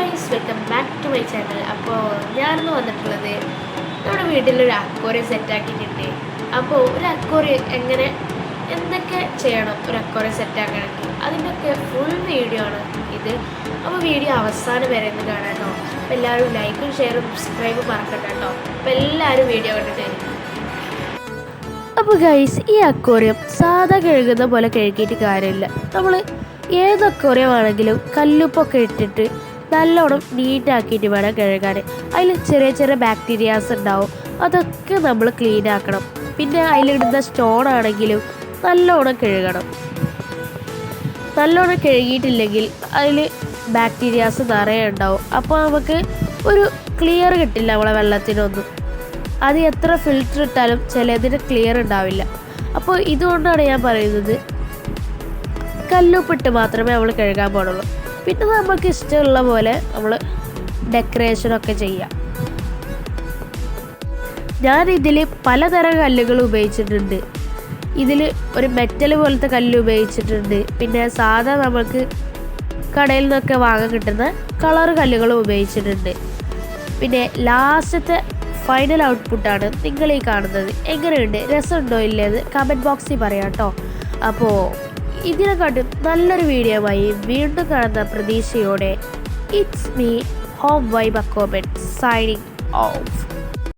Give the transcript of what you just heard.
Guys, welcome back to my channel. അപ്പോൾ ഞാനിന്ന് വന്നിട്ടുള്ളത് നമ്മുടെ വീട്ടിലൊരു അക്വേറിയം സെറ്റാക്കിയിട്ടുണ്ട്. അപ്പോൾ ഒരു അക്വേറിയം എന്തൊക്കെ ചെയ്യണം ഒരു അക്വേറിയം സെറ്റാക്കണമെങ്കിൽ അതിൻ്റെയൊക്കെ ഫുൾ വീഡിയോ ആണ് ഇത്. അപ്പോൾ വീഡിയോ അവസാനം വരെ ഒന്ന് കാണാം കേട്ടോ. അപ്പോൾ എല്ലാവരും ലൈക്കും ഷെയറും സബ്സ്ക്രൈബും മറക്കണ്ട കേട്ടോ. അപ്പോൾ എല്ലാവരും വീഡിയോ കണ്ടിട്ട് വരും. അപ്പോൾ ഗൈസ്, ഈ അക്വേറിയം സാധാ കഴുകുന്ന പോലെ കഴുകിയിട്ട് കാര്യമില്ല. നമ്മൾ ഏത് അക്വേറിയം ആണെങ്കിലും കല്ലുപ്പൊക്കെ ഇട്ടിട്ട് നല്ലോണം നീറ്റാക്കിയിട്ട് വേണം കഴുകാൻ. അതിൽ ചെറിയ ചെറിയ ബാക്ടീരിയാസ് ഉണ്ടാവും, അതൊക്കെ നമ്മൾ ക്ലീൻ ആക്കണം. പിന്നെ അതിലിടുന്ന സ്റ്റോൺ ആണെങ്കിലും നല്ലോണം കഴുകണം. നല്ലോണം കഴുകിയിട്ടില്ലെങ്കിൽ അതിൽ ബാക്ടീരിയാസ് നിറയെ ഉണ്ടാവും. അപ്പോൾ നമുക്ക് ഒരു ക്ലിയർ കിട്ടില്ല നമ്മളെ വെള്ളത്തിനൊന്നും. അത് എത്ര ഫിൽറ്റർ ഇട്ടാലും ചിലതിന് ക്ലിയർ ഉണ്ടാവില്ല. അപ്പോൾ ഇതുകൊണ്ടാണ് ഞാൻ പറയുന്നത് കല്ലുപ്പിട്ട് മാത്രമേ നമ്മൾ കഴുകാൻ പാടുള്ളൂ. പിന്നെ നമുക്ക് ഇഷ്ടമുള്ള പോലെ നമ്മൾ ഡെക്കറേഷനൊക്കെ ചെയ്യാം. ഞാനിതിൽ പലതരം കല്ലുകൾ ഉപയോഗിച്ചിട്ടുണ്ട്. ഇതിൽ ഒരു മെറ്റൽ പോലത്തെ കല്ല് ഉപയോഗിച്ചിട്ടുണ്ട്. പിന്നെ സാധാ നമുക്ക് കടയിൽ നിന്നൊക്കെ വാങ്ങാൻ കിട്ടുന്ന കളർ കല്ലുകളും ഉപയോഗിച്ചിട്ടുണ്ട്. പിന്നെ ലാസ്റ്റത്തെ ഫൈനൽ ഔട്ട്പുട്ടാണ് നിങ്ങൾ ഈ കാണുന്നത്. എങ്ങനെയുണ്ട്, രസമുണ്ടോ ഇല്ലേന്ന് കമൻറ്റ് ബോക്സിൽ പറയാം കേട്ടോ. അപ്പോൾ ഇതിനെക്കാട്ടും നല്ലൊരു വീഡിയോയുമായി വീണ്ടും കാണുന്ന പ്രതീക്ഷയോടെ it's me home vibe aquarium signing off.